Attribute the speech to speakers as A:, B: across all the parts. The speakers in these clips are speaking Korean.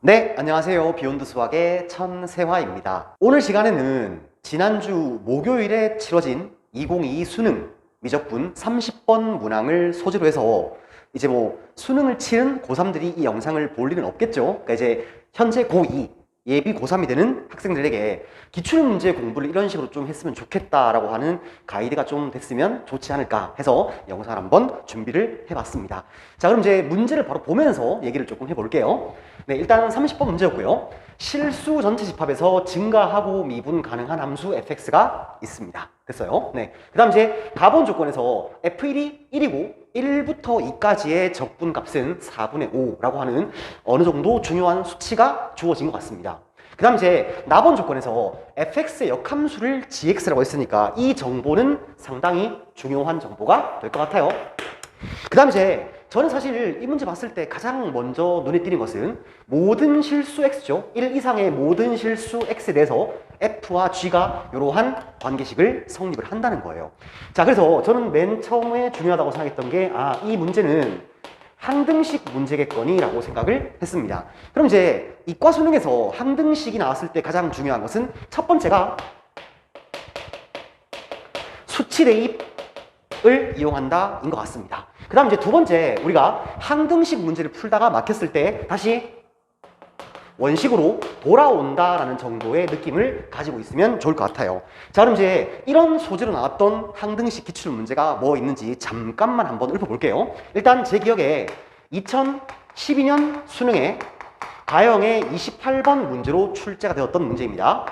A: 네, 안녕하세요. 비욘드 수학의 천세화입니다. 오늘 시간에는 지난주 목요일에 치러진 2022 수능 미적분 30번 문항을 소재로 해서 이제 수능을 치른 고3들이 이 영상을 볼 일은 없겠죠. 그러니까 이제 현재 고2 예비 고3이 되는 학생들에게 기출문제 공부를 이런 식으로 좀 했으면 좋겠다라고 하는 가이드가 좀 됐으면 좋지 않을까 해서 영상을 한번 준비를 해봤습니다. 자, 그럼 이제 문제를 바로 보면서 얘기를 조금 해볼게요. 네, 일단 30번 문제였고요. 실수 전체 집합에서 증가하고 미분 가능한 함수 fx가 있습니다. 됐어요. 네. 그 다음 이제 가본 조건에서 f1이 1이고 1부터 2까지의 적분 값은 4분의 5라고 하는 어느 정도 중요한 수치가 주어진 것 같습니다. 그 다음 이제 나본 조건에서 fx의 역함수를 gx라고 했으니까 이 정보는 상당히 중요한 정보가 될 것 같아요. 그 다음 이제 저는 사실 이 문제 봤을 때 가장 먼저 눈에 띄는 것은 모든 실수 x죠. 1 이상의 모든 실수 x에 대해서 f와 g가 이러한 관계식을 성립을 한다는 거예요. 자, 그래서 저는 맨 처음에 중요하다고 생각했던 게 이 문제는 항등식 문제겠거니라고 생각을 했습니다. 그럼 이제 이과 수능에서 항등식이 나왔을 때 가장 중요한 것은 첫 번째가 수치 대입을 이용한다인 것 같습니다. 그 다음 이제 두 번째, 우리가 항등식 문제를 풀다가 막혔을 때 다시 원식으로 돌아온다라는 정도의 느낌을 가지고 있으면 좋을 것 같아요. 자, 그럼 이제 이런 소재로 나왔던 항등식 기출 문제가 뭐 있는지 잠깐만 한번 읊어볼게요. 일단 제 기억에 2012년 수능에 가형의 28번 문제로 출제가 되었던 문제입니다.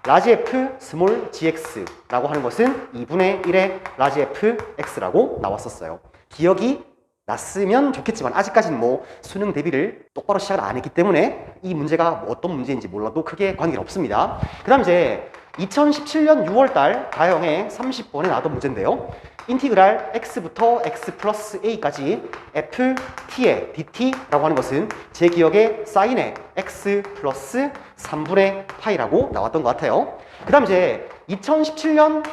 A: 라지 f 스몰 gx라고 하는 것은 2분의 1의 라지 f x라고 나왔었어요. 기억이 났으면 좋겠지만 아직까지는 수능 대비를 똑바로 시작을 안 했기 때문에 이 문제가 어떤 문제인지 몰라도 크게 관계가 없습니다. 그 다음 이제 2017년 6월달 가형의 30번에 나왔던 문제인데요. 인티그랄 x부터 x 플러스 a까지 ft의 dt라고 하는 것은 제 기억에 사인의 x 플러스 3분의 파이라고 나왔던 것 같아요. 그 다음 이제 2017년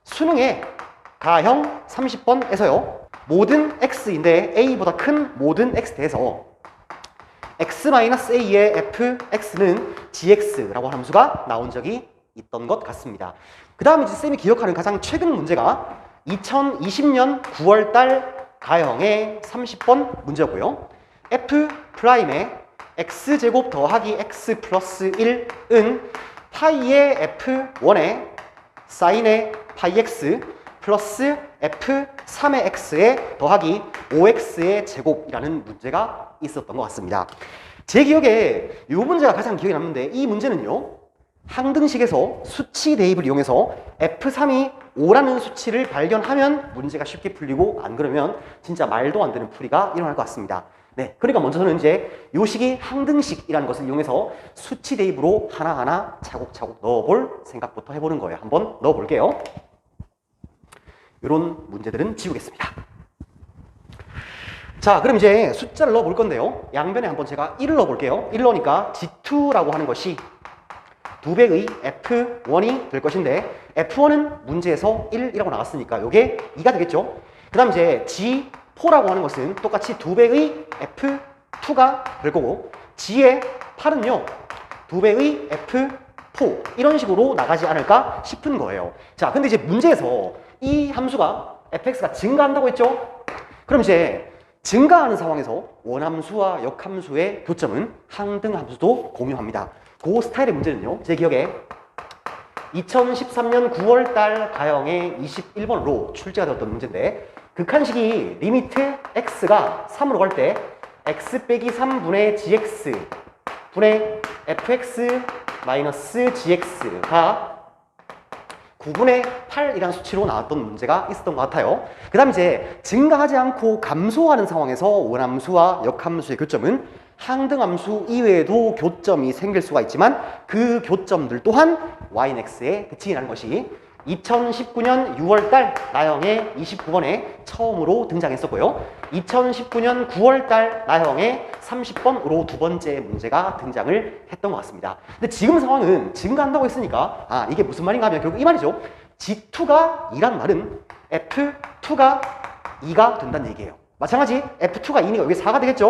A: 수능의 가형 30번에서요. 모든 x인데 a보다 큰 모든 x 대해서 x-a의 fx는 gx라고 하는 함수가 나온 적이 있던 것 같습니다. 그 다음에 이제 쌤이 기억하는 가장 최근 문제가 2020년 9월달 가형의 30번 문제였고요. f'의 x제곱 더하기 x 플러스 1은 파이의 f1의 사인의 파이 x 플러스 f3의 x에 더하기 5x의 제곱이라는 문제가 있었던 것 같습니다. 제 기억에 이 문제가 가장 기억에 남는데 이 문제는요. 항등식에서 수치 대입을 이용해서 f3이 5라는 수치를 발견하면 문제가 쉽게 풀리고 안 그러면 진짜 말도 안 되는 풀이가 일어날 것 같습니다. 네, 그러니까 먼저 저는 이제 요 식이 항등식이라는 것을 이용해서 수치 대입으로 하나하나 차곡차곡 넣어볼 생각부터 해보는 거예요. 한번 넣어볼게요. 이런 문제들은 지우겠습니다. 자, 그럼 이제 숫자를 넣어볼 건데요. 양변에 한번 제가 1을 넣어볼게요. 1 넣으니까 G2라고 하는 것이 2배의 F1이 될 것인데 F1은 문제에서 1이라고 나왔으니까 이게 2가 되겠죠. 그 다음 이제 G4라고 하는 것은 똑같이 2배의 F2가 될 거고 G의 8은요 2배의 F4 이런 식으로 나가지 않을까 싶은 거예요. 자, 근데 이제 문제에서 이 함수가 fx가 증가한다고 했죠? 그럼 이제 증가하는 상황에서 원함수와 역함수의 교점은 항등함수도 공유합니다. 그 스타일의 문제는요. 제 기억에 2013년 9월달 가형의 21번으로 출제가 되었던 문제인데 극한식이 리미트 x가 3으로 갈 때 x 빼기 3분의 gx 분의 fx 마이너스 gx가 9분의 8이라는 수치로 나왔던 문제가 있었던 것 같아요. 그 다음 이제 증가하지 않고 감소하는 상황에서 원함수와 역함수의 교점은 항등함수 이외에도 교점이 생길 수가 있지만 그 교점들 또한 yx에 그치라는 것이 2019년 6월달 나형의 29번에 처음으로 등장했었고요. 2019년 9월달 나형의 30번으로 두 번째 문제가 등장을 했던 것 같습니다. 근데 지금 상황은 증가한다고 했으니까 이게 무슨 말인가 하면 결국 이 말이죠. G2가 2란 말은 F2가 2가 된다는 얘기예요. 마찬가지 F2가 2니까 여기 4가 되겠죠.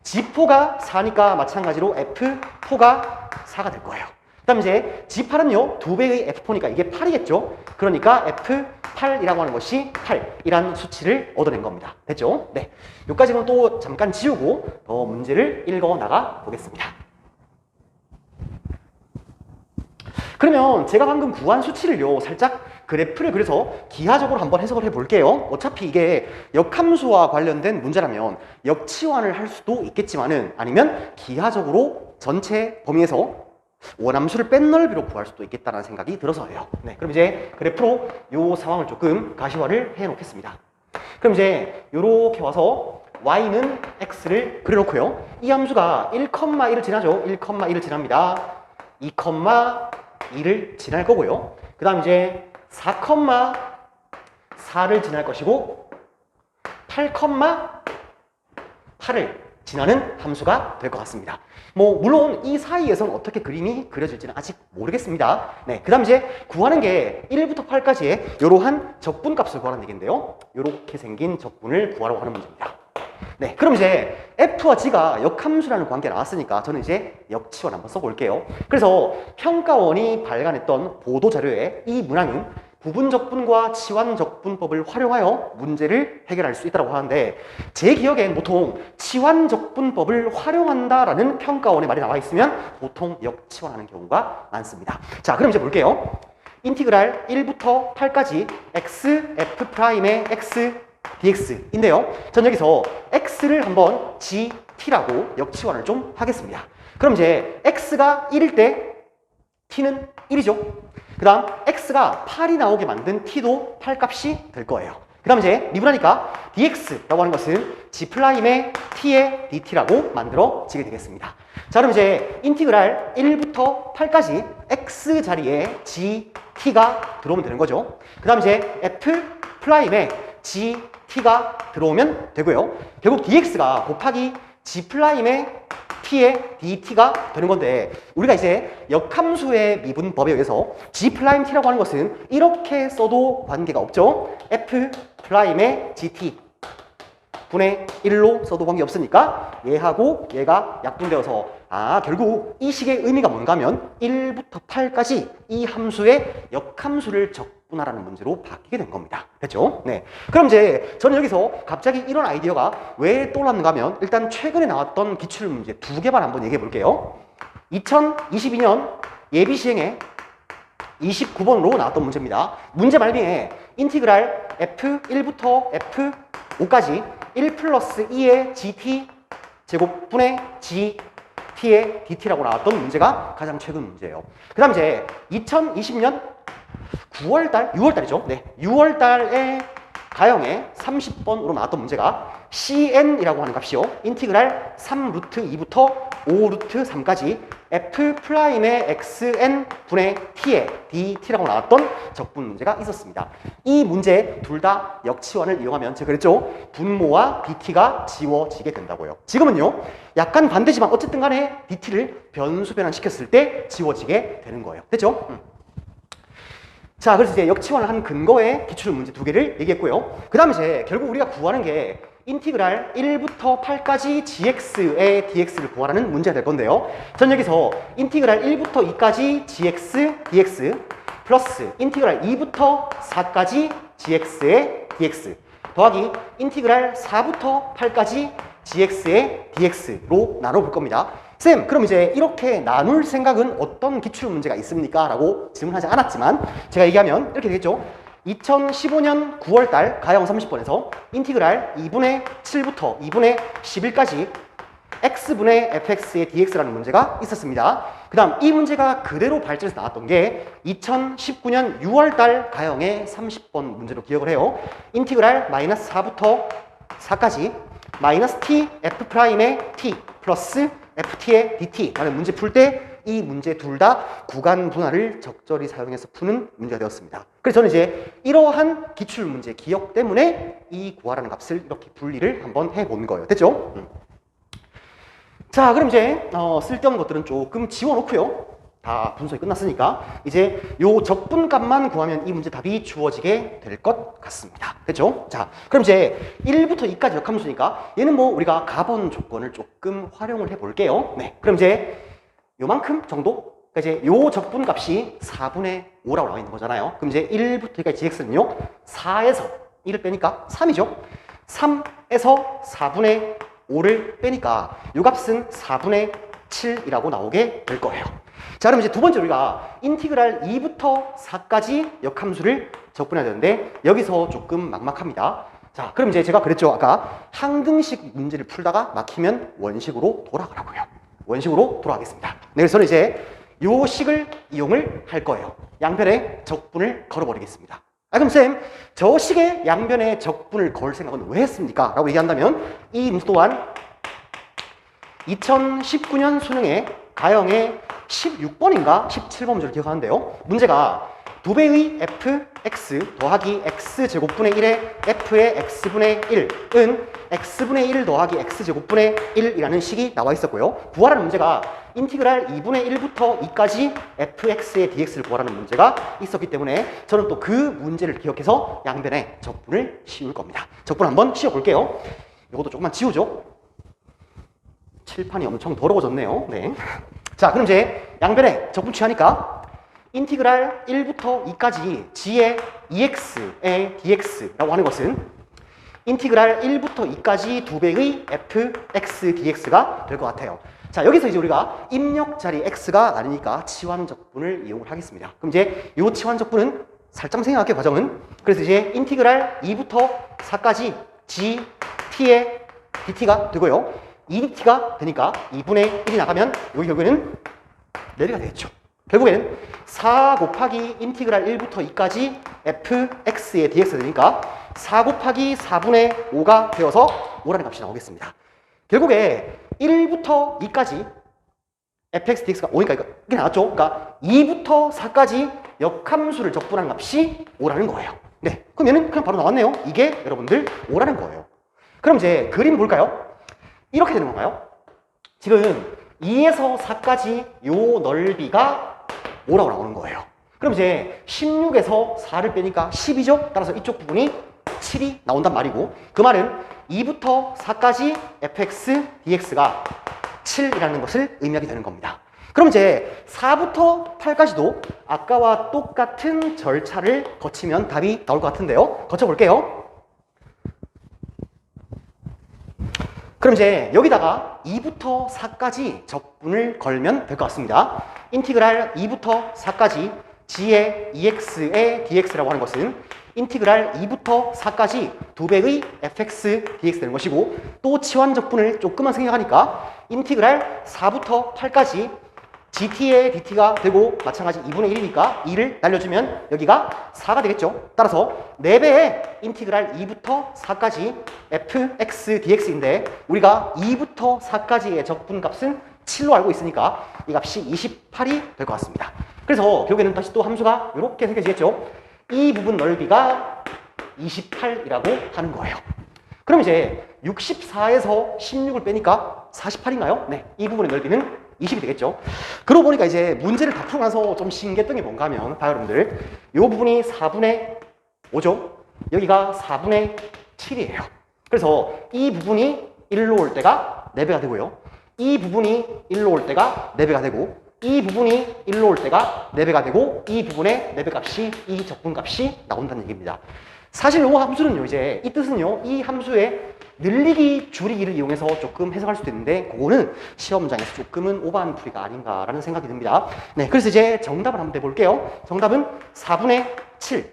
A: G4가 4니까 마찬가지로 F4가 4가 될 거예요. 그 다음 이제 G8은요, 2배의 F4니까 이게 8이겠죠? 그러니까 F8이라고 하는 것이 8이라는 수치를 얻어낸 겁니다. 됐죠? 네. 여기까지는 또 잠깐 지우고 더 문제를 읽어 나가 보겠습니다. 그러면 제가 방금 구한 수치를요, 살짝 그래프를 그려서 기하적으로 한번 해석을 해볼게요. 어차피 이게 역함수와 관련된 문제라면 역치환을 할 수도 있겠지만은 아니면 기하적으로 전체 범위에서 원함수를 뺀 넓이로 구할 수도 있겠다는 생각이 들어서예요. 네, 그럼 이제 그래프로 이 상황을 조금 가시화를 해 놓겠습니다. 그럼 이제 이렇게 와서 y는 x를 그려놓고요. 이 함수가 1,1을 지나죠. 1,1을 지납니다. 2,2를 지날 거고요. 그 다음 이제 4,4를 지날 것이고 8,8을 지나는 함수가 될 것 같습니다. 물론 이 사이에서는 어떻게 그림이 그려질지는 아직 모르겠습니다. 네, 그 다음 이제 구하는 게 1부터 8까지의 이러한 적분값을 구하는 얘기인데요. 이렇게 생긴 적분을 구하라고 하는 문제입니다. 네, 그럼 이제 F와 G가 역함수라는 관계가 나왔으니까 저는 이제 역치환 한번 써볼게요. 그래서 평가원이 발간했던 보도자료에 이 문항은 부분적분과 치환적분법을 활용하여 문제를 해결할 수 있다고 하는데 제 기억엔 보통 치환적분법을 활용한다라는 평가원의 말이 나와 있으면 보통 역치환하는 경우가 많습니다. 자, 그럼 이제 볼게요. 인티그랄 1부터 8까지 x f'의 x dx인데요. 전 여기서 x를 한번 gt라고 역치환을 좀 하겠습니다. 그럼 이제 x가 1일 때 t는 1이죠. 그 다음 x가 8이 나오게 만든 t도 8값이 될 거예요. 그 다음 이제 미분하니까 dx라고 하는 것은 g'의 t의 dt라고 만들어지게 되겠습니다. 자, 그럼 이제 인티그랄 1부터 8까지 x 자리에 gt가 들어오면 되는 거죠. 그 다음 이제 f'의 gt가 들어오면 되고요. 결국 dx가 곱하기 g'의 t의 dt가 되는 건데 우리가 이제 역함수의 미분법에 의해서 g't라고 하는 것은 이렇게 써도 관계가 없죠. f'의 gt 분의 1로 써도 관계 없으니까 얘하고 얘가 약분되어서 결국 이 식의 의미가 뭔가 하면 1부터 8까지 이 함수의 역함수를 적분하라는 문제로 바뀌게 된 겁니다. 됐죠? 네. 그럼 이제 저는 여기서 갑자기 이런 아이디어가 왜 떠올랐는가 하면 일단 최근에 나왔던 기출문제 2개만 한번 얘기해 볼게요. 2022년 예비시행에 29번으로 나왔던 문제입니다. 문제 말미에 인티그랄 f1부터 f5까지 1 플러스 2의 gt 제곱분의 gt의 dt라고 나왔던 문제가 가장 최근 문제예요. 그 다음 이제 2020년 9월달, 6월달이죠. 네, 6월달에 가형에 30번으로 나왔던 문제가 cn이라고 하는 값이요. 인티그랄 3루트 2부터 5루트 3까지 f'의 xn 분의 t의 dt라고 나왔던 적분 문제가 있었습니다. 이 문제 둘 다 역치환을 이용하면 제가 그랬죠. 분모와 dt가 지워지게 된다고요. 지금은요. 약간 반대지만 어쨌든 간에 dt를 변수 변환시켰을 때 지워지게 되는 거예요. 됐죠? 자, 그래서 이제 역치환을 한 근거의 기출 문제 2개를 얘기했고요. 그 다음에 이제 결국 우리가 구하는 게 인티그랄 1부터 8까지 gx의 dx를 구하라는 문제가 될 건데요. 전 여기서 인티그랄 1부터 2까지 gx dx 플러스 인티그랄 2부터 4까지 gx의 dx 더하기 인티그랄 4부터 8까지 gx의 dx로 나눠볼 겁니다. 쌤, 그럼 이제 이렇게 나눌 생각은 어떤 기출 문제가 있습니까? 라고 질문하지 않았지만 제가 얘기하면 이렇게 되겠죠. 2015년 9월달 가형 30번에서 인티그랄 2분의 7부터 2분의 11까지 x분의 fx의 dx라는 문제가 있었습니다. 그 다음 이 문제가 그대로 발전해서 나왔던 게 2019년 6월달 가형의 30번 문제로 기억을 해요. 인티그랄 마이너스 4부터 4까지 마이너스 t f'의 t 플러스 ft의 dt라는 문제 풀 때 이 문제 둘 다 구간 분할을 적절히 사용해서 푸는 문제가 되었습니다. 그래서 저는 이제 이러한 기출 문제 기억 때문에 이 구하라는 값을 이렇게 분리를 한번 해본 거예요. 됐죠? 자, 그럼 이제 쓸데없는 것들은 조금 지워놓고요. 다 분석이 끝났으니까 이제 요 적분값만 구하면 이 문제 답이 주어지게 될 것 같습니다. 됐죠? 자, 그럼 이제 1부터 2까지 역함수니까 얘는 뭐 우리가 가번 조건을 조금 활용을 해 볼게요. 네, 그럼 이제 요만큼 정도? 그러니까 이제 요 적분값이 4분의 5라고 나와 있는 거잖아요. 그럼 이제 1부터 2까지 gx는요 4에서 1을 빼니까 3이죠. 3에서 4분의 5를 빼니까 요 값은 4분의 7이라고 나오게 될 거예요. 자, 그럼 이제 두 번째 우리가 인티그랄 2부터 4까지 역함수를 적분해야 되는데 여기서 조금 막막합니다. 자, 그럼 이제 제가 그랬죠. 아까 항등식 문제를 풀다가 막히면 원식으로 돌아가라고요. 원식으로 돌아가겠습니다. 네, 그래서 저는 이제 요 식을 이용을 할 거예요. 양변에 적분을 걸어버리겠습니다. 아, 그럼 쌤, 저 식의 양변에 적분을 걸 생각은 왜 했습니까? 라고 얘기한다면 이 문제 또한 2019년 수능에 가형의 16번인가 17번 문제를 기억하는데요. 문제가 2배의 fx 더하기 x제곱분의 1의 f의 x분의 1은 x분의 1 더하기 x제곱분의 1이라는 식이 나와 있었고요. 구하라는 문제가 인티그랄 2분의 1부터 2까지 fx의 dx를 구하라는 문제가 있었기 때문에 저는 또 그 문제를 기억해서 양변에 적분을 씌울 겁니다. 적분 한번 씌워볼게요. 이것도 조금만 지우죠. 칠판이 엄청 더러워졌네요. 네. 자, 그럼 이제 양변에 적분 취하니까 인티그랄 1부터 2까지 g의 ex의 dx라고 하는 것은 인티그랄 1부터 2까지 2배의 fx dx가 될 것 같아요. 자, 여기서 이제 우리가 입력 자리 x가 아니니까 치환적분을 이용을 하겠습니다. 그럼 이제 이 치환적분은 살짝 생각할게요, 과정은. 그래서 이제 인티그랄 2부터 4까지 g t의 dt가 되고요. 2dt가 되니까 2분의 1이 나가면 여기 결국에는 4배가 되겠죠. 결국에는 4 곱하기 인티그랄 1부터 2까지 fx의 dx가 되니까 4 곱하기 4분의 5가 되어서 5라는 값이 나오겠습니다. 결국에 1부터 2까지 fx dx가 5니까 이게 나왔죠. 그러니까 2부터 4까지 역함수를 적분한 값이 5라는 거예요. 네, 그럼 얘는 그냥 바로 나왔네요. 이게 여러분들 5라는 거예요. 그럼 이제 그림 볼까요? 이렇게 되는 건가요? 지금 2에서 4까지 요 넓이가 5라고 나오는 거예요. 그럼 이제 16에서 4를 빼니까 10이죠? 따라서 이쪽 부분이 7이 나온단 말이고, 그 말은 2부터 4까지 fx dx가 7이라는 것을 의미하게 되는 겁니다. 그럼 이제 4부터 8까지도 아까와 똑같은 절차를 거치면 답이 나올 것 같은데요. 거쳐볼게요. 그럼 이제 여기다가 2부터 4까지 적분을 걸면 될 것 같습니다. 인티그랄 2부터 4까지 g의 ex의 dx라고 하는 것은 인티그랄 2부터 4까지 2배의 fx dx 되는 것이고, 또 치환 적분을 조금만 생각하니까 인티그랄 4부터 8까지 gt의 dt가 되고, 마찬가지 2분의 1이니까 2를 날려주면 여기가 4가 되겠죠. 따라서 4배의 인티그랄 2부터 4까지 fx dx인데 우리가 2부터 4까지의 적분값은 7로 알고 있으니까 이 값이 28이 될 것 같습니다. 그래서 결국에는 다시 또 함수가 이렇게 생겨지겠죠. 이 부분 넓이가 28이라고 하는 거예요. 그럼 이제 64에서 16을 빼니까 48인가요? 네, 이 부분의 넓이는 20이 되겠죠. 그러고 보니까 이제 문제를 다 풀고 나서 좀 신기했던 게 뭔가 하면, 봐요 여러분들, 이 부분이 4분의 5죠. 여기가 4분의 7이에요. 그래서 이 부분이 1로 올 때가 4배가 되고요. 이 부분이 1로 올 때가 4배가 되고, 이 부분이 1로 올 때가 4배가 되고, 이 부분의 4배 값이, 이 적분값이 나온다는 얘기입니다. 사실 이 함수는요, 이제 이 뜻은요, 이 함수의 늘리기, 줄이기를 이용해서 조금 해석할 수도 있는데, 그거는 시험장에서 조금은 오버한 풀이가 아닌가라는 생각이 듭니다. 네, 그래서 이제 정답을 한번 내볼게요. 정답은 4분의 7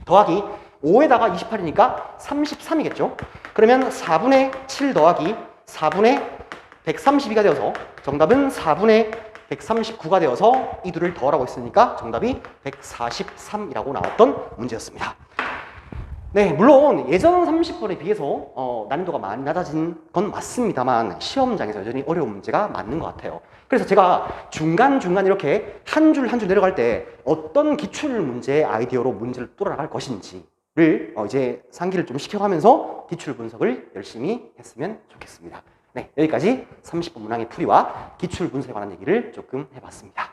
A: 더하기 5에다가 28이니까 33이겠죠. 그러면 4분의 7 더하기 4분의 132가 되어서 정답은 4분의 139가 되어서 이 둘을 더하라고 했으니까 정답이 143이라고 나왔던 문제였습니다. 네, 물론 예전 30번에 비해서 난이도가 많이 낮아진 건 맞습니다만 시험장에서 여전히 어려운 문제가 맞는 것 같아요. 그래서 제가 중간중간 이렇게 한 줄 한 줄 내려갈 때 어떤 기출 문제의 아이디어로 문제를 뚫어나갈 것인지를 이제 상기를 좀 시켜가면서 기출 분석을 열심히 했으면 좋겠습니다. 네, 여기까지 30번 문항의 풀이와 기출 분석에 관한 얘기를 조금 해봤습니다.